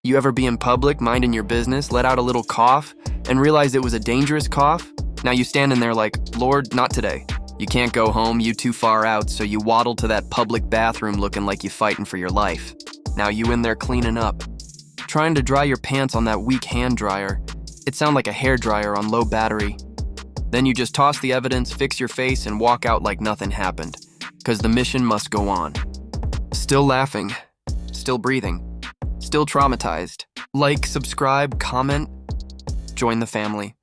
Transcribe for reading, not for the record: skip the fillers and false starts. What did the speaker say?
You ever be in public, minding your business, let out a little cough, and realize it was a dangerous cough? Now you standing there like, Lord, not today. You can't go home, you too far out, so you waddle to that public bathroom looking like you fighting for your life. Now you in there cleaning up. Trying to dry your pants on that weak hand dryer. It sound like a hair dryer on low battery. Then you just toss the evidence, fix your face, and walk out like nothing happened. 'Cause the mission must go on. Still laughing. Still breathing. Still traumatized. Like, subscribe, comment, join the family.